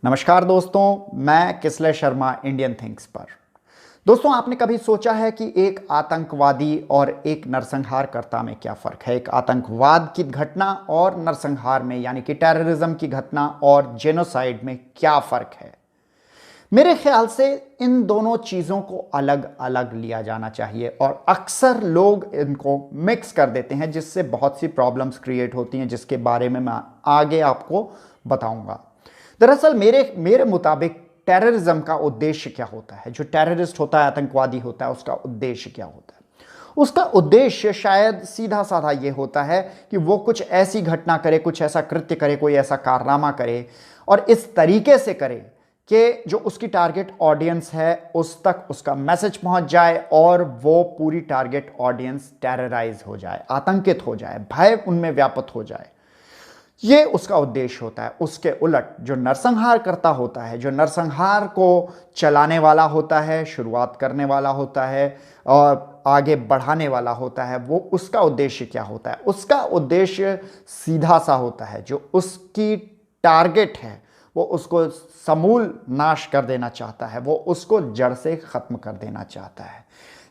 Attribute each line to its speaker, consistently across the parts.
Speaker 1: नमस्कार दोस्तों, मैं किसले शर्मा इंडियन थिंग्स पर। दोस्तों, आपने कभी सोचा है कि एक आतंकवादी और एक नरसंहारकर्ता में क्या फ़र्क है? एक आतंकवाद की घटना और नरसंहार में यानी कि टेररिज्म की घटना और जेनोसाइड में क्या फ़र्क है? मेरे ख्याल से इन दोनों चीज़ों को अलग अलग लिया जाना चाहिए और अक्सर लोग इनको मिक्स कर देते हैं, जिससे बहुत सी प्रॉब्लम्स क्रिएट होती हैं, जिसके बारे में मैं आगे आपको बताऊंगा। दरअसल मेरे मेरे मुताबिक टेररिज्म का उद्देश्य क्या होता है? जो टेररिस्ट होता है, आतंकवादी होता है, उसका उद्देश्य क्या होता है? उसका उद्देश्य शायद सीधा साधा ये होता है कि वो कुछ ऐसी घटना करे, कुछ ऐसा कृत्य करे, कोई ऐसा कारनामा करे और इस तरीके से करे कि जो उसकी टारगेट ऑडियंस है उस तक उसका मैसेज पहुंच जाए और वो पूरी टारगेट ऑडियंस टेरराइज हो जाए, आतंकित हो जाए, भय उनमें व्याप्त हो जाए। ये उसका उद्देश्य होता है। उसके उलट जो नरसंहार करता होता है, जो नरसंहार को चलाने वाला होता है, शुरुआत करने वाला होता है और आगे बढ़ाने वाला होता है, वो उसका उद्देश्य क्या होता है? उसका उद्देश्य सीधा सा होता है। जो उसकी टारगेट है वो उसको समूल नाश कर देना चाहता है, वो उसको जड़ से खत्म कर देना चाहता है।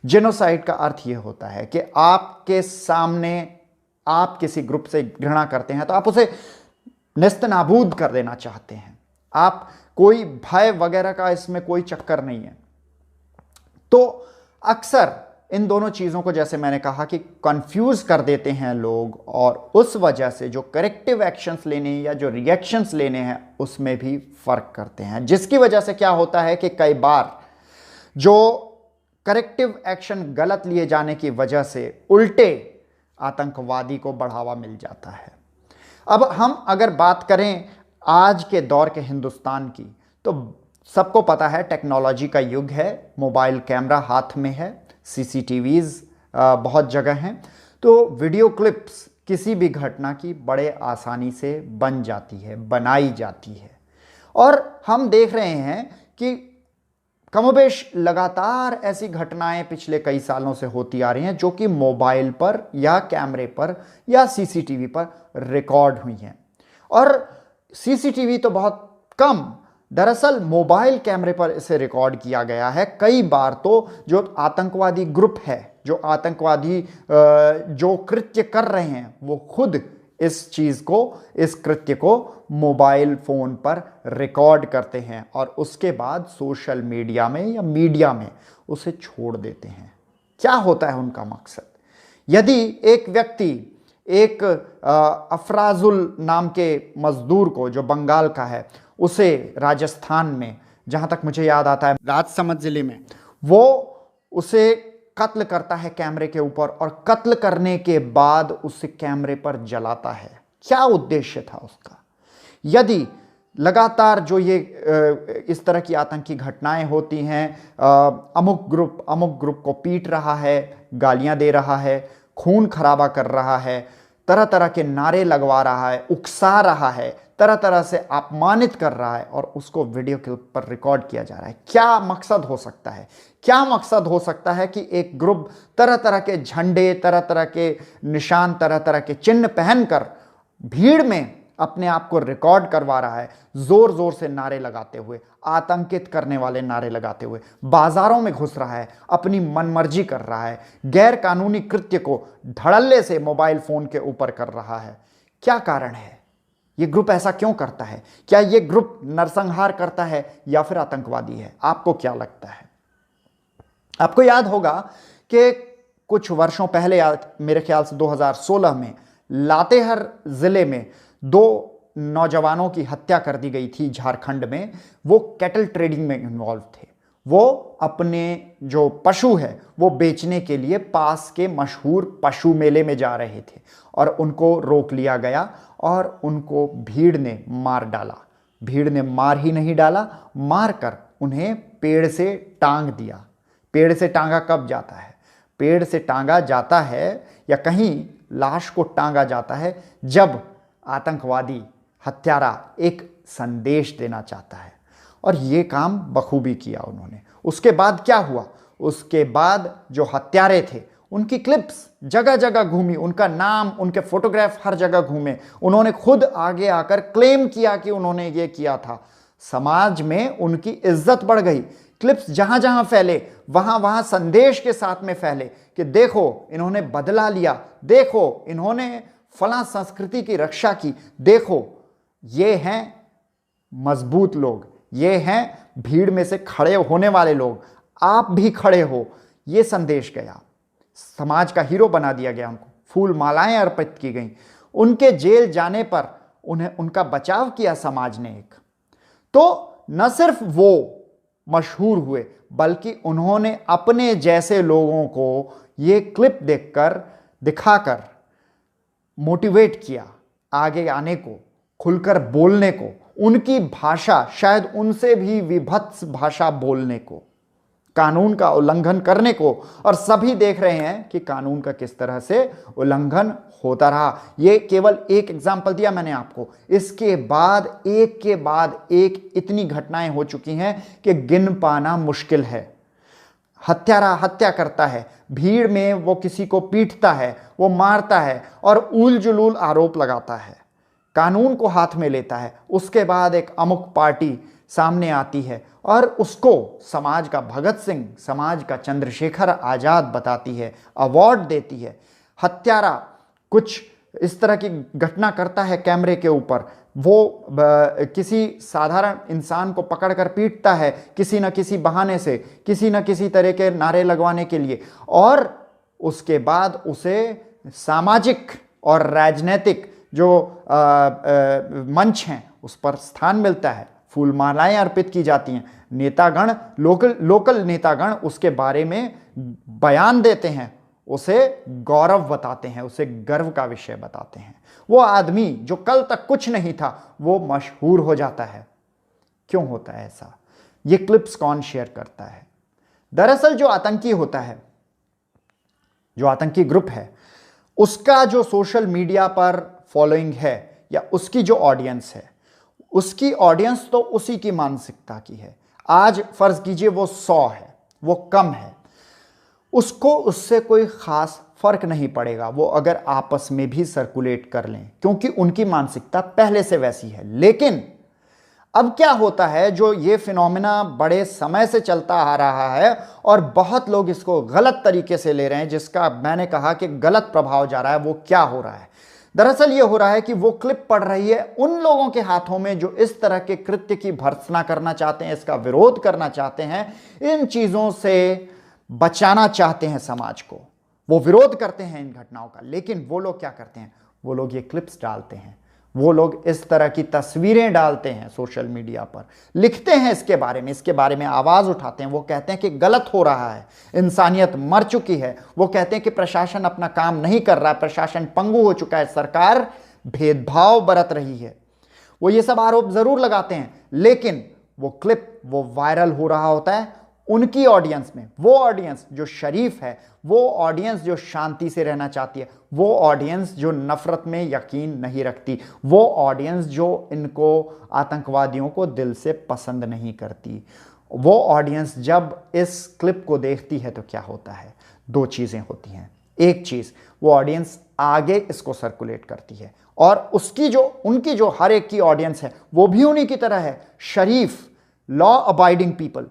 Speaker 1: जेनोसाइड का अर्थ ये होता है कि आपके सामने आप किसी ग्रुप से घृणा करते हैं तो आप उसे नेस्तनाबूद कर देना चाहते हैं। आप कोई भय वगैरह का इसमें कोई चक्कर नहीं है। तो अक्सर इन दोनों चीज़ों को, जैसे मैंने कहा, कि कंफ्यूज कर देते हैं लोग और उस वजह से जो करेक्टिव एक्शंस लेने हैं या जो रिएक्शंस लेने हैं उसमें भी फर्क करते हैं, जिसकी वजह से क्या होता है कि कई बार जो करेक्टिव एक्शन गलत लिए जाने की वजह से उल्टे आतंकवादी को बढ़ावा मिल जाता है। अब हम अगर बात करें आज के दौर के हिंदुस्तान की, तो सबको पता है टेक्नोलॉजी का युग है, मोबाइल कैमरा हाथ में है, सीसीटीवीज बहुत जगह हैं, तो वीडियो क्लिप्स किसी भी घटना की बड़े आसानी से बन जाती है, बनाई जाती है। और हम देख रहे हैं कि कमोबेश लगातार ऐसी घटनाएं पिछले कई सालों से होती आ रही हैं जो कि मोबाइल पर या कैमरे पर या सीसीटीवी पर रिकॉर्ड हुई हैं। और सीसीटीवी तो बहुत कम, दरअसल मोबाइल कैमरे पर इसे रिकॉर्ड किया गया है। कई बार तो जो आतंकवादी ग्रुप है, जो आतंकवादी जो कृत्य कर रहे हैं, वो खुद इस चीज़ को, इस कृत्य को मोबाइल फ़ोन पर रिकॉर्ड करते हैं और उसके बाद सोशल मीडिया में या मीडिया में उसे छोड़ देते हैं। क्या होता है उनका मकसद? यदि एक व्यक्ति, एक अफराजुल नाम के मजदूर को, जो बंगाल का है, उसे राजस्थान में, जहाँ तक मुझे याद आता है राजसमंद ज़िले में, वो उसे कत्ल करता है कैमरे के ऊपर और कत्ल करने के बाद उसे कैमरे पर जलाता है। क्या उद्देश्य था उसका? यदि लगातार जो ये इस तरह की आतंकी घटनाएं होती हैं, अमुक ग्रुप को पीट रहा है, गालियां दे रहा है, खून खराबा कर रहा है, तरह तरह के नारे लगवा रहा है, उकसा रहा है, तरह तरह से अपमानित कर रहा है और उसको वीडियो क्लिप पर रिकॉर्ड किया जा रहा है। क्या मकसद हो सकता है? क्या मकसद हो सकता है कि एक ग्रुप तरह तरह के झंडे, तरह तरह के निशान, तरह तरह के चिन्ह पहनकर भीड़ में अपने आप को रिकॉर्ड करवा रहा है, जोर जोर से नारे लगाते हुए, आतंकित करने वाले नारे लगाते हुए, बाजारों में घुस रहा है, अपनी मनमर्जी कर रहा है, गैर कानूनी कृत्य को धड़ल्ले से मोबाइल फोन के ऊपर कर रहा है? क्या कारण है? ये ग्रुप ऐसा क्यों करता है? क्या ये ग्रुप नरसंहार करता है या फिर आतंकवादी है? आपको क्या लगता है? आपको याद होगा कि कुछ वर्षों पहले, मेरे ख्याल से 2016 में, लातेहार जिले में 2 नौजवानों की हत्या कर दी गई थी झारखंड में। वो कैटल ट्रेडिंग में इन्वॉल्व थे। वो अपने जो पशु है वो बेचने के लिए पास के मशहूर पशु मेले में जा रहे थे और उनको रोक लिया गया और उनको भीड़ ने मार डाला। भीड़ ने मार ही नहीं डाला, मार कर उन्हें पेड़ से टांग दिया। पेड़ से टांगा कब जाता है? पेड़ से टांगा जाता है या कहीं लाश को टांगा जाता है जब आतंकवादी, हत्यारा एक संदेश देना चाहता है। और ये काम बखूबी किया उन्होंने। उसके बाद क्या हुआ? उसके बाद जो हत्यारे थे उनकी क्लिप्स जगह जगह घूमी, उनका नाम, उनके फोटोग्राफ हर जगह घूमे। उन्होंने खुद आगे आकर क्लेम किया कि उन्होंने ये किया था। समाज में उनकी इज्जत बढ़ गई। क्लिप्स जहां जहां फैले वहां वहां संदेश के साथ में फैले कि देखो इन्होंने बदला लिया, देखो इन्होंने फला संस्कृति की रक्षा की, देखो ये हैं मजबूत लोग, ये हैं भीड़ में से खड़े होने वाले लोग, आप भी खड़े हो। ये संदेश गया, समाज का हीरो बना दिया गया, उनको फूल मालाएं अर्पित की गई, उनके जेल जाने पर उन्हें उनका बचाव किया समाज ने एक। तो न सिर्फ वो मशहूर हुए बल्कि उन्होंने अपने जैसे लोगों को ये क्लिप देखकर दिखाकर मोटिवेट किया आगे आने को, खुलकर बोलने को, उनकी भाषा शायद उनसे भी विभत्स भाषा बोलने को, कानून का उल्लंघन करने को। और सभी देख रहे हैं कि कानून का किस तरह से उल्लंघन होता रहा। ये केवल एक एग्जाम्पल दिया मैंने आपको, इसके बाद एक के बाद एक इतनी घटनाएं हो चुकी हैं कि गिन पाना मुश्किल है। हत्यारा हत्या करता है, भीड़ में वो किसी को पीटता है, वो मारता है और ऊल जुलूल आरोप लगाता है, कानून को हाथ में लेता है। उसके बाद एक अमुक पार्टी सामने आती है और उसको समाज का भगत सिंह, समाज का चंद्रशेखर आजाद बताती है, अवार्ड देती है। हत्यारा कुछ इस तरह की घटना करता है कैमरे के ऊपर, वो किसी साधारण इंसान को पकड़कर पीटता है किसी न किसी बहाने से, किसी न किसी तरह के नारे लगवाने के लिए, और उसके बाद उसे सामाजिक और राजनीतिक जो मंच हैं उस पर स्थान मिलता है, फूल मालाएं अर्पित की जाती हैं, नेतागण, लोकल नेतागण उसके बारे में बयान देते हैं, उसे गौरव बताते हैं, उसे गर्व का विषय बताते हैं। वो आदमी जो कल तक कुछ नहीं था वो मशहूर हो जाता है। क्यों होता है ऐसा? ये क्लिप्स कौन शेयर करता है? दरअसल जो आतंकी होता है, जो आतंकी ग्रुप है, उसका जो सोशल मीडिया पर फॉलोइंग है या उसकी जो ऑडियंस है, उसकी ऑडियंस तो उसी की मानसिकता की है। आज फर्ज कीजिए वो 100 है, वो कम है, उसको उससे कोई खास फर्क नहीं पड़ेगा वो अगर आपस में भी सर्कुलेट कर लें, क्योंकि उनकी मानसिकता पहले से वैसी है। लेकिन अब क्या होता है, जो ये फिनोमेना बड़े समय से चलता आ रहा है और बहुत लोग इसको गलत तरीके से ले रहे हैं, जिसका मैंने कहा कि गलत प्रभाव जा रहा है, वो क्या हो रहा है? दरअसल ये हो रहा है कि वो क्लिप पड़ रही है उन लोगों के हाथों में जो इस तरह के कृत्य की भर्त्सना करना चाहते हैं, इसका विरोध करना चाहते हैं, इन चीजों से बचाना चाहते हैं समाज को। वो विरोध करते हैं इन घटनाओं का, लेकिन वो लोग क्या करते हैं? वो लोग ये क्लिप्स डालते हैं, वो लोग इस तरह की तस्वीरें डालते हैं सोशल मीडिया पर, लिखते हैं इसके बारे में आवाज उठाते हैं। वो कहते हैं कि गलत हो रहा है, इंसानियत मर चुकी है। वो कहते हैं कि प्रशासन अपना काम नहीं कर रहा है, प्रशासन पंगु हो चुका है, सरकार भेदभाव बरत रही है। वो ये सब आरोप जरूर लगाते हैं, लेकिन वो क्लिप वो वायरल हो रहा होता है उनकी ऑडियंस में। वो ऑडियंस जो शरीफ है, वो ऑडियंस जो शांति से रहना चाहती है, वो ऑडियंस जो नफरत में यकीन नहीं रखती, वो ऑडियंस जो इनको आतंकवादियों को दिल से पसंद नहीं करती, वो ऑडियंस जब इस क्लिप को देखती है तो क्या होता है? दो चीजें होती हैं। एक चीज, वो ऑडियंस आगे इसको सर्कुलेट करती है और उनकी जो हर एक की ऑडियंस है वो भी उन्हीं की तरह है, शरीफ, लॉ अबाइडिंग पीपल।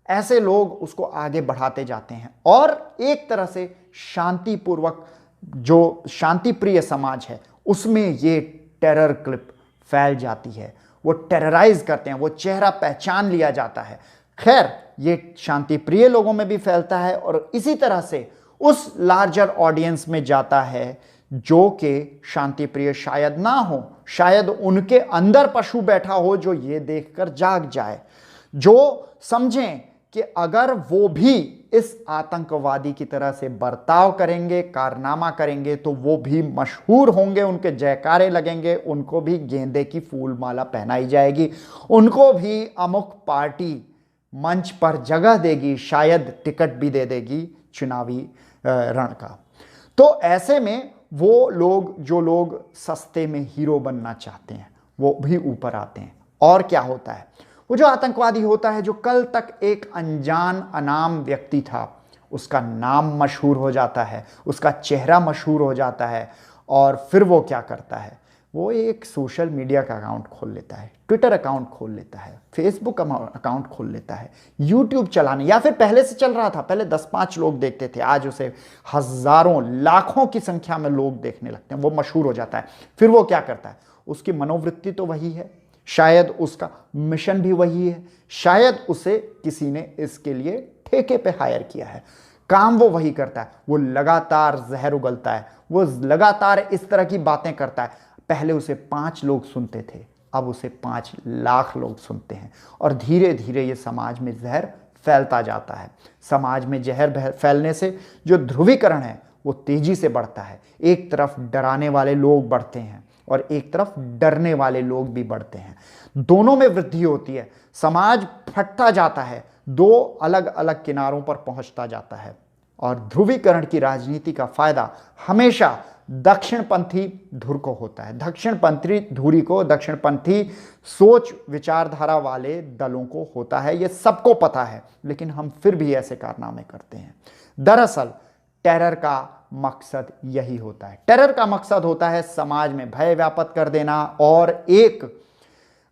Speaker 1: ऐसे लोग उसको आगे बढ़ाते जाते हैं और एक तरह से शांतिपूर्वक, जो शांतिप्रिय समाज है, उसमें ये टेरर क्लिप फैल जाती है। वो टेरराइज करते हैं, वो चेहरा पहचान लिया जाता है। खैर, ये शांतिप्रिय लोगों में भी फैलता है और इसी तरह से उस लार्जर ऑडियंस में जाता है जो कि शांतिप्रिय शायद ना हो, शायद उनके अंदर पशु बैठा हो जो ये देखकर जाग जाए, जो समझें कि अगर वो भी इस आतंकवादी की तरह से बर्ताव करेंगे, कारनामा करेंगे, तो वो भी मशहूर होंगे, उनके जयकारे लगेंगे, उनको भी गेंदे की फूल माला पहनाई जाएगी, उनको भी अमुक पार्टी मंच पर जगह देगी, शायद टिकट भी दे देगी चुनावी रण का। तो ऐसे में वो लोग, जो लोग सस्ते में हीरो बनना चाहते हैं, वो भी ऊपर आते हैं। और क्या होता है? वो जो आतंकवादी होता है, जो कल तक एक अनजान अनाम व्यक्ति था, उसका नाम मशहूर हो जाता है, उसका चेहरा मशहूर हो जाता है, और फिर वो क्या करता है? वो एक सोशल मीडिया का अकाउंट खोल लेता है, ट्विटर अकाउंट खोल लेता है, फेसबुक अकाउंट खोल लेता है, यूट्यूब चलाने, या फिर पहले से चल रहा था, पहले 10-5 लोग देखते थे, आज उसे हजारों लाखों की संख्या में लोग देखने लगते हैं, वो मशहूर हो जाता है। फिर वो क्या करता है, उसकी मनोवृत्ति तो वही है, शायद उसका मिशन भी वही है, शायद उसे किसी ने इसके लिए ठेके पे हायर किया है, काम वो वही करता है, वो लगातार जहर उगलता है, वो लगातार इस तरह की बातें करता है। पहले उसे 5 लोग सुनते थे, अब उसे 5 लाख लोग सुनते हैं, और धीरे धीरे ये समाज में जहर फैलता जाता है। समाज में जहर फैलने से जो ध्रुवीकरण है वो तेजी से बढ़ता है। एक तरफ डराने वाले लोग बढ़ते हैं और एक तरफ डरने वाले लोग भी बढ़ते हैं, दोनों में वृद्धि होती है, समाज फटता जाता है, दो अलग अलग किनारों पर पहुंचता जाता है। और ध्रुवीकरण की राजनीति का फायदा हमेशा दक्षिणपंथी धुर को होता है, दक्षिणपंथी धुरी को, दक्षिणपंथी सोच विचारधारा वाले दलों को होता है। ये सबको पता है, लेकिन हम फिर भी ऐसे कारनामे करते हैं। दरअसल टेरर का मकसद यही होता है। टेरर का मकसद होता है समाज में भय व्याप्त कर देना और एक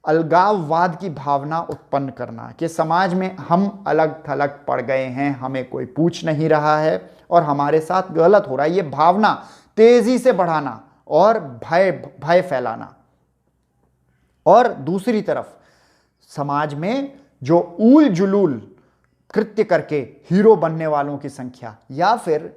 Speaker 1: अलगाववाद की भावना उत्पन्न करना कि समाज में हम अलग थलग पड़ गए हैं, हमें कोई पूछ नहीं रहा है और हमारे साथ गलत हो रहा है, ये भावना तेजी से बढ़ाना और भय फैलाना। और दूसरी तरफ समाज में जो ऊल जुलूल कृत्य करके हीरो बनने वालों की संख्या या फिर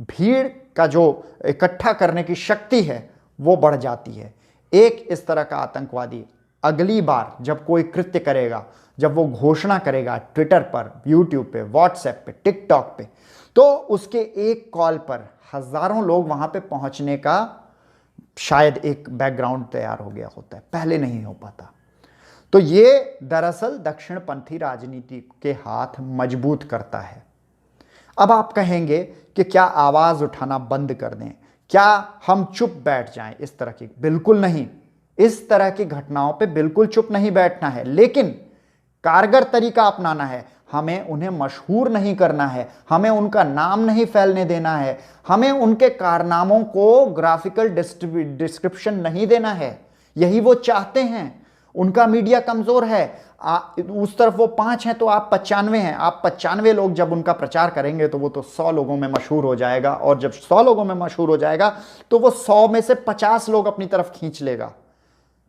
Speaker 1: भीड़ का जो इकट्ठा करने की शक्ति है वो बढ़ जाती है। एक इस तरह का आतंकवादी अगली बार जब कोई कृत्य करेगा, जब वो घोषणा करेगा ट्विटर पर, यूट्यूब पे, व्हाट्सएप पे, टिकटॉक पे, तो उसके एक कॉल पर हजारों लोग वहां पे पहुंचने का शायद एक बैकग्राउंड तैयार हो गया होता है, पहले नहीं हो पाता। तो ये दरअसल दक्षिणपंथी राजनीति के हाथ मजबूत करता है। अब आप कहेंगे कि क्या आवाज उठाना बंद कर दें, क्या हम चुप बैठ जाएं इस तरह की? बिल्कुल नहीं, इस तरह की घटनाओं पे बिल्कुल चुप नहीं बैठना है, लेकिन कारगर तरीका अपनाना है। हमें उन्हें मशहूर नहीं करना है, हमें उनका नाम नहीं फैलने देना है, हमें उनके कारनामों को ग्राफिकल डिस्क्रिप्शन नहीं देना है। यही वो चाहते हैं। उनका मीडिया कमजोर है, उस तरफ वो 5 हैं तो आप 95 हैं। आप 95 लोग जब उनका प्रचार करेंगे तो वो तो 100 लोगों में मशहूर हो जाएगा, और जब 100 लोगों में मशहूर हो जाएगा तो वो 100 में से 50 लोग अपनी तरफ खींच लेगा।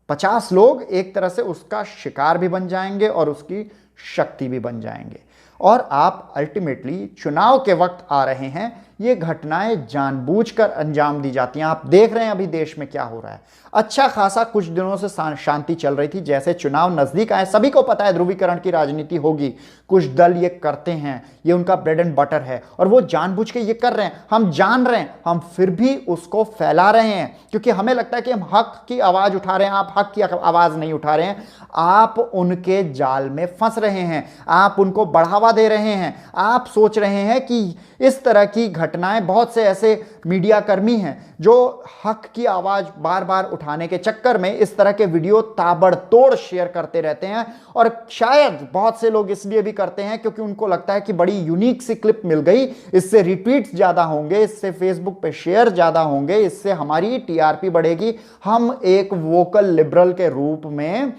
Speaker 1: 50 लोग एक तरह से उसका शिकार भी बन जाएंगे और उसकी शक्ति भी बन जाएंगे। और आप अल्टीमेटली चुनाव के वक्त आ रहे हैं, ये घटनाएं जानबूझकर अंजाम दी जाती हैं। आप देख रहे हैं अभी देश में क्या हो रहा है। अच्छा खासा कुछ दिनों से शांति चल रही थी, जैसे चुनाव नजदीक आए, सभी को पता है ध्रुवीकरण की राजनीति होगी, कुछ दल ये करते हैं, ये उनका ब्रेड एंड बटर है और वो जानबूझ के ये कर रहे हैं। हम जान रहे हैं, हम फिर भी उसको फैला रहे हैं क्योंकि हमें लगता है कि हम हक की आवाज उठा रहे हैं। आप हक की आवाज नहीं उठा रहे हैं, आप उनके जाल में फंस रहे हैं, आप उनको बढ़ावा दे रहे हैं। आप सोच रहे हैं कि इस तरह की घटनाएं, बहुत से ऐसे मीडिया कर्मी हैं जो हक की आवाज बार बार उठाने के चक्कर में इस तरह के वीडियो ताबड़तोड़ शेयर करते रहते हैं, और शायद बहुत से लोग इसलिए भी करते हैं क्योंकि उनको लगता है कि बड़ी यूनिक सी क्लिप मिल गई, इससे रिट्वीट्स ज्यादा होंगे, इससे फेसबुक पे शेयर ज्यादा होंगे, इससे हमारी टीआरपी बढ़ेगी, हम एक वोकल लिबरल के रूप में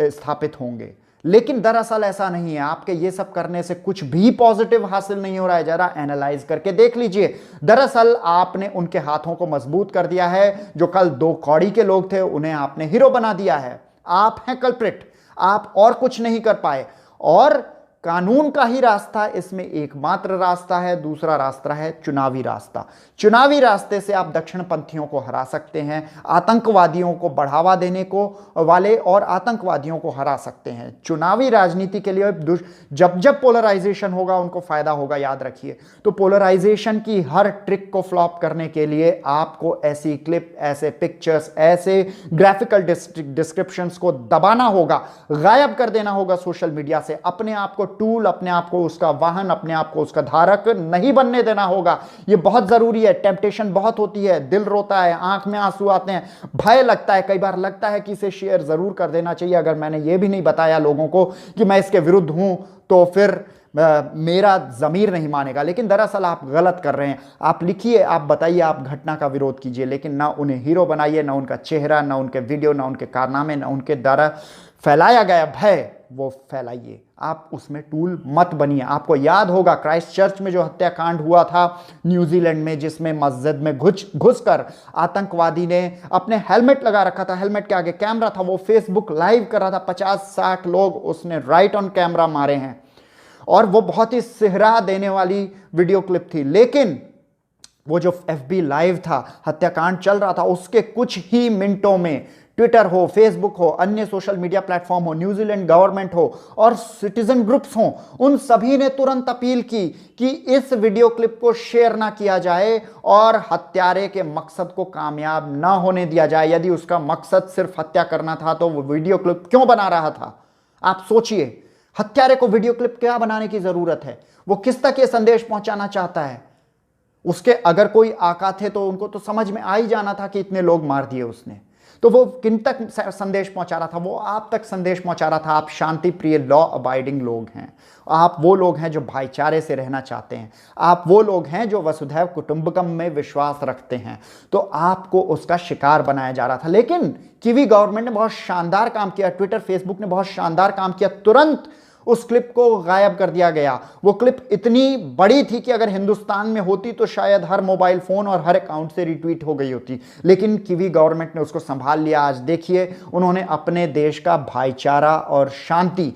Speaker 1: स्थापित होंगे। लेकिन दरअसल ऐसा नहीं है। आपके ये सब करने से कुछ भी पॉजिटिव हासिल नहीं हो रहा है। जरा एनालाइज करके देख लीजिए। दरअसल आपने उनके हाथों को मजबूत कर दिया है। जो कल 2 कौड़ी के लोग थे उन्हें आपने हीरो बना दिया है। आप हैं कल्प्रिट, आप और कुछ नहीं कर पाए। और कानून का ही रास्ता इसमें एकमात्र रास्ता है, दूसरा रास्ता है चुनावी रास्ता। चुनावी रास्ते से आप दक्षिणपंथियों को हरा सकते हैं, आतंकवादियों को बढ़ावा देने को वाले और आतंकवादियों को हरा सकते हैं। चुनावी राजनीति के लिए जब जब पोलराइजेशन होगा उनको फायदा होगा, याद रखिए। तो पोलराइजेशन की हर ट्रिक को फ्लॉप करने के लिए आपको ऐसी क्लिप, ऐसे पिक्चर्स, ऐसे ग्राफिकल डिस्क्रिप्शंस को दबाना होगा, गायब कर देना होगा सोशल मीडिया से। अपने आप को टूल, अपने आप को उसका वाहन, अपने आप को उसका धारक नहीं बनने देना होगा। यह बहुत जरूरी है। टेम्पटेशन बहुत होती है, दिल रोता है, आंख में आंसू आते हैं, भय लगता है, कई बार लगता है कि इसे शेयर जरूर कर देना चाहिए। अगर मैंने यह भी नहीं बताया लोगों को कि मैं इसके विरुद्ध हूं तो फिर मेरा ज़मीर नहीं मानेगा। लेकिन दरअसल आप गलत कर रहे हैं। आप लिखिए, आप बताइए, आप घटना का विरोध कीजिए, लेकिन ना उन्हें हीरो बनाइए, ना उनका चेहरा, ना उनके वीडियो, ना उनके कारनामे, ना उनके द्वारा फैलाया गया भय वो फैलाइए। आप उसमें टूल मत बनिए। आपको याद होगा क्राइस्ट चर्च में जो हत्याकांड हुआ था न्यूजीलैंड में, जिसमें मस्जिद में घुसकर आतंकवादी ने अपने हेलमेट लगा रखा था, हेलमेट के आगे कैमरा था, वो फेसबुक लाइव कर रहा था, 50-60 लोग उसने राइट ऑन कैमरा मारे हैं। और वो बहुत ही सिहरा देने वाली वीडियो क्लिप थी। लेकिन वो जो एफबी लाइव था, हत्याकांड चल रहा था, उसके कुछ ही मिनटों में ट्विटर हो, फेसबुक हो, अन्य सोशल मीडिया प्लेटफॉर्म हो, न्यूजीलैंड गवर्नमेंट हो और सिटीजन ग्रुप्स हो, उन सभी ने तुरंत अपील की कि इस वीडियो क्लिप को शेयर ना किया जाए और हत्यारे के मकसद को कामयाब ना होने दिया जाए। यदि उसका मकसद सिर्फ हत्या करना था तो वो वीडियो क्लिप क्यों बना रहा था? आप सोचिए, हत्यारे को वीडियो क्लिप क्या बनाने की जरूरत है? वो किस तक ये संदेश पहुंचाना चाहता है? उसके अगर कोई आका थे तो उनको तो समझ में आ ही जाना था कि इतने लोग मार दिए उसने। तो वो किन तक संदेश पहुंचा रहा था? वो आप तक संदेश पहुंचा रहा था। आप शांति प्रिय, लॉ अबाइडिंग लोग हैं। आप वो लोग हैं जो भाईचारे से रहना चाहते हैं। आप वो लोग हैं जो वसुधैव कुटुंबकम में विश्वास रखते हैं। तो आपको उसका शिकार बनाया जा रहा था। लेकिन कीवी गवर्नमेंट ने बहुत शानदार काम किया, ट्विटर, फेसबुक ने बहुत शानदार काम किया। तुरंत उस क्लिप को गायब कर दिया गया। वो क्लिप इतनी बड़ी थी कि अगर हिंदुस्तान में होती तो शायद हर मोबाइल फोन और हर अकाउंट से रिट्वीट हो गई होती। लेकिन कीवी गवर्नमेंट ने उसको संभाल लिया। आज देखिए, उन्होंने अपने देश का भाईचारा और शांति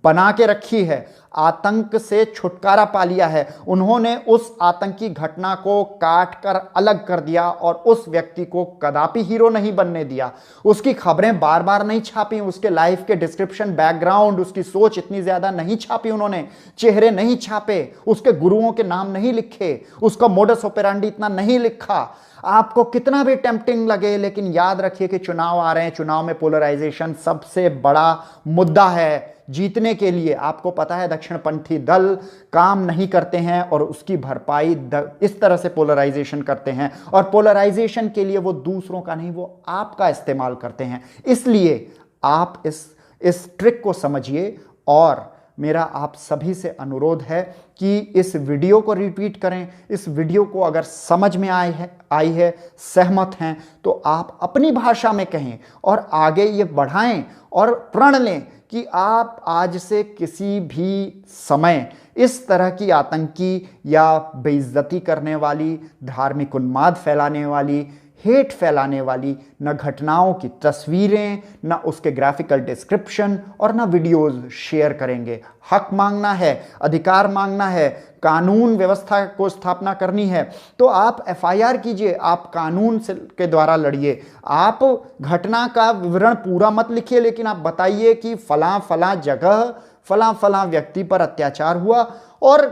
Speaker 1: बना के रखी है, आतंक से छुटकारा पा लिया है। उन्होंने उस आतंकी घटना को काट कर अलग कर दिया और उस व्यक्ति को कदापि हीरो नहीं बनने दिया। उसकी खबरें बार बार नहीं छापी, उसके लाइफ के डिस्क्रिप्शन, बैकग्राउंड, उसकी सोच इतनी ज्यादा नहीं छापी उन्होंने, चेहरे नहीं छापे, उसके गुरुओं के नाम नहीं लिखे, उसका मोडस ऑपरेंडी इतना नहीं लिखा। आपको कितना भी टेम्पटिंग लगे, लेकिन याद रखिए कि चुनाव आ रहे हैं। चुनाव में पोलराइजेशन सबसे बड़ा मुद्दा है। जीतने के लिए आपको पता है दक्षिणपंथी दल काम नहीं करते हैं और उसकी भरपाई इस तरह से पोलराइजेशन करते हैं। और पोलराइजेशन के लिए वो दूसरों का नहीं, वो आपका इस्तेमाल करते हैं। इसलिए आप इस ट्रिक को समझिए। और मेरा आप सभी से अनुरोध है कि इस वीडियो को रिट्वीट करें। इस वीडियो को अगर समझ में आई है, सहमत हैं, तो आप अपनी भाषा में कहें और आगे ये बढ़ाएं और प्रण लें कि आप आज से किसी भी समय इस तरह की आतंकी या बेइज्जती करने वाली, धार्मिक उन्माद फैलाने वाली, हेट फैलाने वाली न घटनाओं की तस्वीरें, न उसके ग्राफिकल डिस्क्रिप्शन और न वीडियोस शेयर करेंगे। हक मांगना है, अधिकार मांगना है, कानून व्यवस्था को स्थापना करनी है तो आप एफआईआर कीजिए, आप कानून के द्वारा लड़िए। आप घटना का विवरण पूरा मत लिखिए, लेकिन आप बताइए कि फलां फलां जगह फलां फलां व्यक्ति पर अत्याचार हुआ और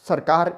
Speaker 1: सरकार,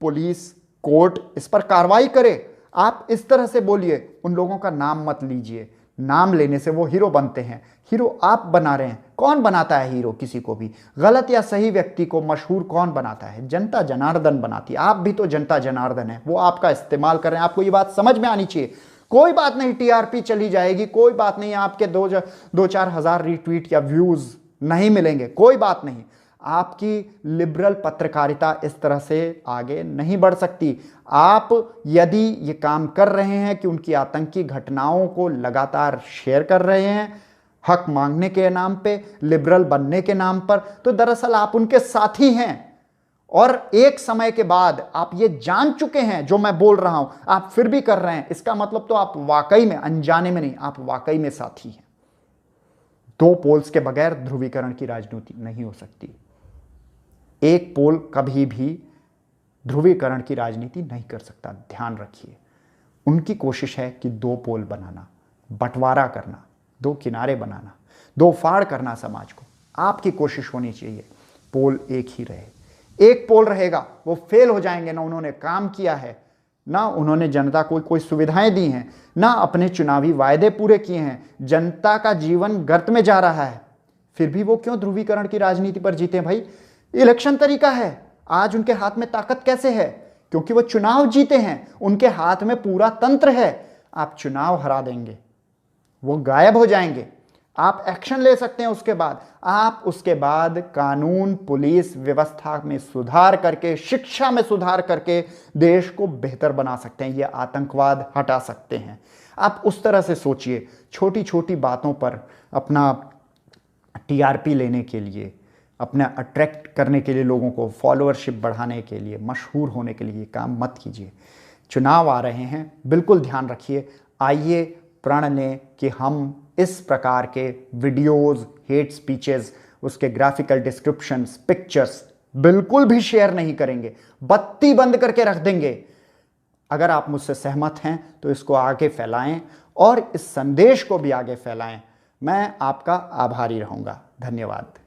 Speaker 1: पुलिस, कोर्ट इस पर कार्रवाई करे। आप इस तरह से बोलिए। उन लोगों का नाम मत लीजिए। नाम लेने से वो हीरो बनते हैं। हीरो आप बना रहे हैं। कौन बनाता है हीरो किसी को भी? गलत या सही व्यक्ति को मशहूर कौन बनाता है? जनता जनार्दन बनाती है। आप भी तो जनता जनार्दन है, वो आपका इस्तेमाल कर रहे हैं। आपको ये बात समझ में आनी चाहिए। कोई बात नहीं, टीआरपी चली जाएगी, कोई बात नहीं, आपके 2-4 हजार रिट्वीट या व्यूज नहीं मिलेंगे, कोई बात नहीं। आपकी लिबरल पत्रकारिता इस तरह से आगे नहीं बढ़ सकती। आप यदि ये काम कर रहे हैं कि उनकी आतंकी घटनाओं को लगातार शेयर कर रहे हैं हक मांगने के नाम पे, लिबरल बनने के नाम पर, तो दरअसल आप उनके साथी हैं। और एक समय के बाद आप ये जान चुके हैं जो मैं बोल रहा हूं, आप फिर भी कर रहे हैं, इसका मतलब तो आप वाकई में, अनजाने में नहीं, आप वाकई में साथी हैं। 2 पोल्स के बगैर ध्रुवीकरण की राजनीति नहीं हो सकती। एक पोल कभी भी ध्रुवीकरण की राजनीति नहीं कर सकता। ध्यान रखिए, उनकी कोशिश है कि 2 पोल बनाना, बंटवारा करना, 2 किनारे बनाना, 2 फाड़ करना समाज को। आपकी कोशिश होनी चाहिए पोल एक ही रहे। एक पोल रहेगा वो फेल हो जाएंगे। ना उन्होंने काम किया है, ना उन्होंने जनता को कोई सुविधाएं दी हैं, ना अपने चुनावी वायदे पूरे किए हैं। जनता का जीवन गर्त में जा रहा है, फिर भी वो क्यों ध्रुवीकरण की राजनीति पर जीते? भाई, इलेक्शन तरीका है। आज उनके हाथ में ताकत कैसे है? क्योंकि वो चुनाव जीते हैं, उनके हाथ में पूरा तंत्र है। आप चुनाव हरा देंगे, वो गायब हो जाएंगे। आप एक्शन ले सकते हैं। उसके बाद आप उसके बाद कानून पुलिस व्यवस्था में सुधार करके, शिक्षा में सुधार करके देश को बेहतर बना सकते हैं, ये आतंकवाद हटा सकते हैं। आप उस तरह से सोचिए, छोटी छोटी बातों पर अपना टीआरपी लेने के लिए, अपना अट्रैक्ट करने के लिए, लोगों को फॉलोअरशिप बढ़ाने के लिए, मशहूर होने के लिए काम मत कीजिए। चुनाव आ रहे हैं, बिल्कुल ध्यान रखिए। आइए प्रण लें कि हम इस प्रकार के वीडियोस, हेट स्पीचेस, उसके ग्राफिकल डिस्क्रिप्शंस, पिक्चर्स बिल्कुल भी शेयर नहीं करेंगे, बत्ती बंद करके रख देंगे। अगर आप मुझसे सहमत हैं तो इसको आगे फैलाएं और इस संदेश को भी आगे फैलाएं। मैं आपका आभारी रहूंगा। धन्यवाद।